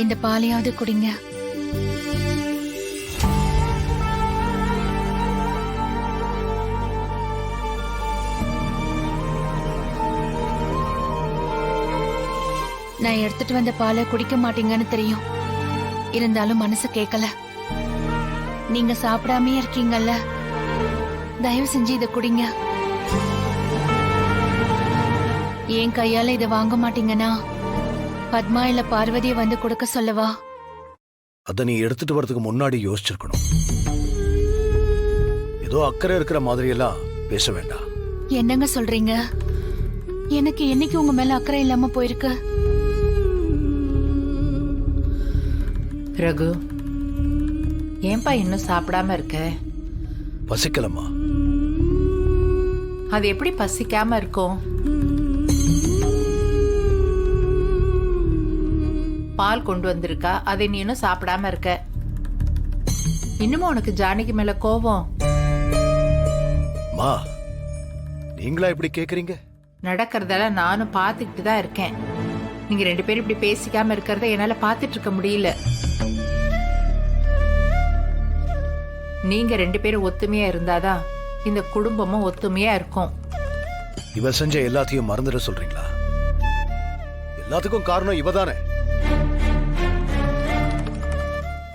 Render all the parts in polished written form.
இந்த பாலையாவது குடிங்க. நான் எடுத்துட்டு வந்த பாலை குடிக்க மாட்டீங்கன்னு தெரியும். இருந்தாலும் மனசு கேட்கல. நீங்க சாப்பிடாமே இருக்கீங்கல்ல, தயவு செஞ்சு இத குடிங்க. ஏன் கையால இத வாங்க மாட்டீங்கன்னா பத்மா இல்ல பார்வதியை வந்து கொடுக்க சொல்லவா? அத நீ எடுத்துட்டு வரதுக்கு முன்னாடி யோசிச்சிருக்கணும். ஏதோ அக்கறை இருக்கிற மாதிரி எல்லாம் பேச வேண்டாம். என்னங்க சொல்றீங்க? எனக்கு என்னைக்கு உங்க மேல அக்கறை இல்லாம போயிருக்கு? ரகு, ஏன்பா இன்னும் சாப்பிடாம இருக்க? பசிக்கலம்மா. அது எப்படி பசிக்காம இருக்கும்? பால் கொண்டு வந்திருக்கா, அதை நீ இன்னும் சாப்பிடாம இருக்க. இன்னுமா உனக்கு ஜானகி மேல கோபம்? மா, நீங்களா இப்படி கேக்குறீங்க? நடக்கிறதெல்லாம் நானும் பார்த்துக்கிட்டு தான் இருக்கேன். நீங்க 2 பேரும் இப்படி பேசிக்காம இருக்கிறத என்னால பார்த்துட்டு இருக்க முடியல. நீங்க 2 பேரும் ஒத்துமையா இருந்தாதான் இந்த குடும்பமும் ஒத்துமையா இருக்கும். இவ செஞ்ச எல்லாத்தையும் மறந்துட சொல்றீங்களா? எல்லாத்துக்கும் காரணம் இவதானே.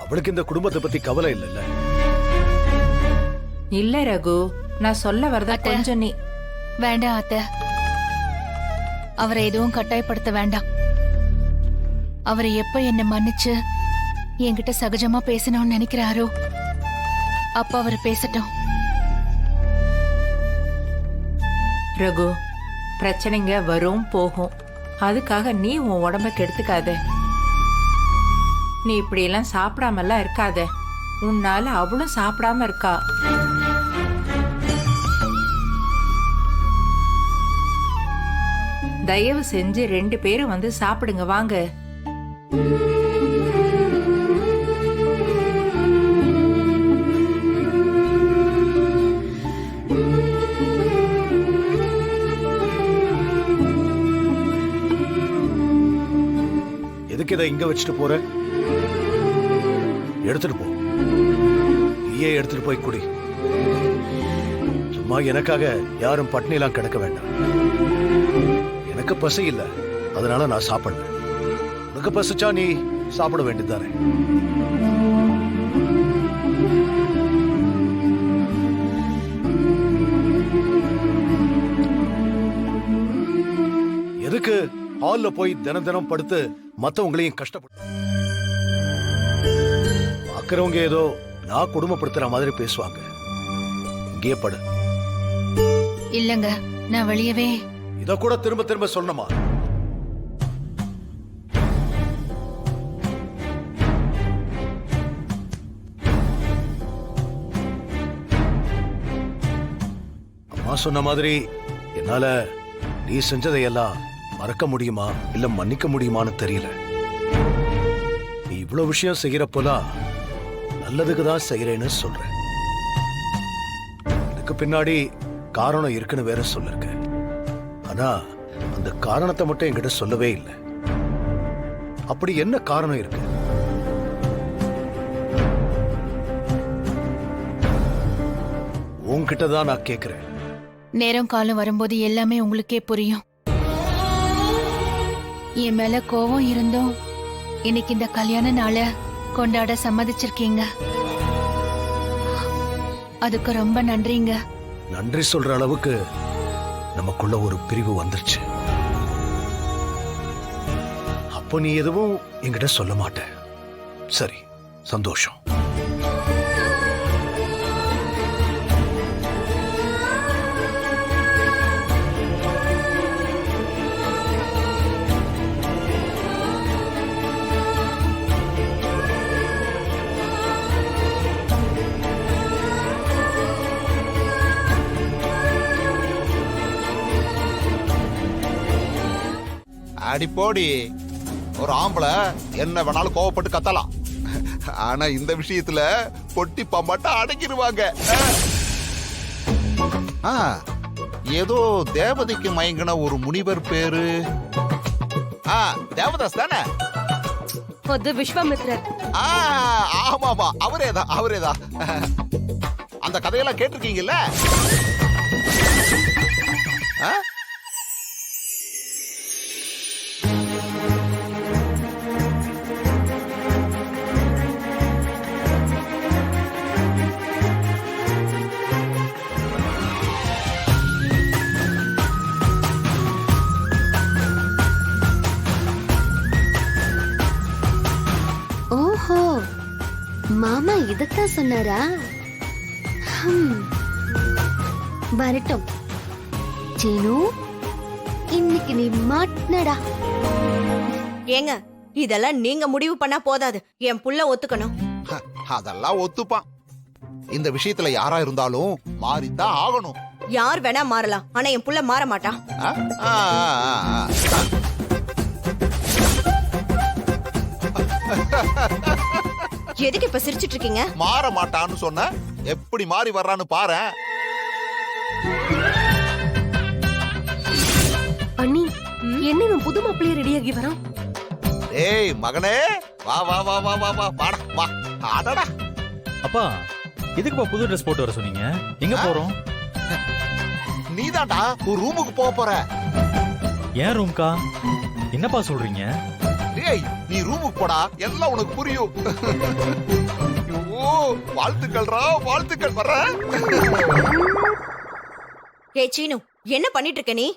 அவளுக்கு இந்த குடும்பத்தை பத்தி கவலை இல்லைல்ல? இல்ல ரகு, நான் சொல்ல வரதா கொஞ்சம் நீ. வேண்டாம் அத்தை, அவரை எதுவும் கட்டாயப்படுத்த வேண்டாம். அவரை எப்ப என்ன மன்னிச்சு என்கிட்ட சகஜமா பேசணும்னு நினைக்கிறாரோ அப்ப அவர் பேசட்டும். ரகு, பிரச்சனைங்க வரும் போகும். அதுக்காக நீ உன் உடம்ப கெடுத்துக்காத. நீ இப்படி எல்லாம் சாப்பிடாமலாம் இருக்காத. உன்னால அவளும் சாப்பிடாம இருக்கா. தயவு செஞ்சு 2 பேரும் வந்து சாப்பிடுங்க வாங்க. எதுக்கு இதை இங்க வச்சுட்டு போற? எடுத்துட்டு போ. நீயே எடுத்துட்டு போய் குடி. சும்மா எனக்காக யாரும் பட்னிலாம் கிடக்க வேண்டாம். எனக்கு பசி இல்ல, அதனால நான் சாப்பிடல. உனக்கு பசிச்சா நீ சாப்பிட வேண்டியதுதானே. எதுக்கு ஹால்ல போய் தினம் தினம் படுத்து மத்தவங்களையும் கஷ்டப்பட்டு பாக்குறவங்க ஏதோ நான் குடும்பப்படுத்துற மாதிரி பேசுவாங்க. இங்கே படு. இல்லங்க, நான் வெளியவே. இத கூட திரும்ப திரும்ப சொல்லணுமா? அம்மா சொன்ன மாதிரி என்னால நீ செஞ்சதையெல்லாம் மறக்க முடியுமா இல்ல மன்னிக்க முடியுமான்னு தெரியல. நீ இவ்வளவு விஷயம் செய்யறப்போலாம் நல்லதுக்கு தான் செய்யறேன்னு சொல்றேன். இதுக்கு பின்னாடி காரணம் இருக்குன்னு வேற சொல்லிருக்க. ஆனா அந்த காரணத்தை மட்டும் என்கிட்ட சொல்லவே இல்லை. அப்படி என்ன காரணம் இருக்கு? உன்கிட்ட தான் நான் கேக்குறேன். நேரம் காலம் வரும்போது எல்லாமே உங்களுக்கே புரியும். என் மேல கோவம் இருந்தும் இன்னைக்கு இந்த கல்யாண நாளை கொண்டாட சம்மதிச்சிருக்கீங்க. அதுக்கு ரொம்ப நன்றிங்க. நன்றி சொல்ற அளவுக்கு நமக்குள்ள ஒரு பிரிவு வந்துருச்சு. அப்போ நீ எதுவும் என்கிட்ட சொல்ல மாட்ட. சரி, சந்தோஷம். அடி போடி, ஒரு ஆம்பளை என்ன வேணாலும் கோவப்பட்டு கத்தலாம். ஆனா இந்த விஷயத்துல பொட்டி பாம்பாட்ட அடக்கிடுவாங்க. ஏதோ தேவதைக்கு மயங்கின ஒரு முனிவர் பேரு தேவதாஸ் தானே? அது விஸ்வாமித்ரர். ஆ, ஆமாமா அவரேதான் அந்த கதையெல்லாம் கேட்டிருக்கீங்கல்ல? ஆ? ஓஹோ, மாமா இதத்தான் சொன்னாரா? வரட்டும் சீனு, இன்னைக்கு நீ மாட்டினடா. ஏங்க, இதெல்லாம் நீங்க முடிவு பண்ணா போதாது, என் புள்ள ஒத்துக்கணும். அதெல்லாம் ஒத்துப்பான். இந்த விஷயத்துல யாரா இருந்தாலும் மாறித்தான் ஆகணும். யார் வேணா மாறலாம், ஆனா என் புள்ள மாற மாட்டான். ஆ? ஆ, ஆ, ஆ. எதுக்கு இப்ப சிரிச்சிட்டு இருக்கீங்க? மாற மாட்டான்னு சொன்ன, எப்படி மாறி வர்றான்னு பாரேன். அண்ணி, என்ன இவன் புது மாப்பிள்ளைய ரெடியாகி வரான்? ஏய் மகனே, வா வா வா வா வா வா வாடா வா. ஆடடா. அப்பா, எதுக்குப்பா புது ட்ரெஸ் போட்டு வர சொன்னீங்க? எங்க போறோம்? நீதான்டா ஒரு ரூமுக்கு போக போற. ஏன் ரூம்கா? என்னப்பா சொல்றீங்க? டேய், நீ ரூமுக்கு போடா, எல்லாம் உனக்கு புரியும். ஐயோ, வாழ்த்துக்கள்ரா, வாழ்த்துக்கள். வர்ற. ஏ சீனு, என்ன பண்ணிட்டு இருக்க நீ?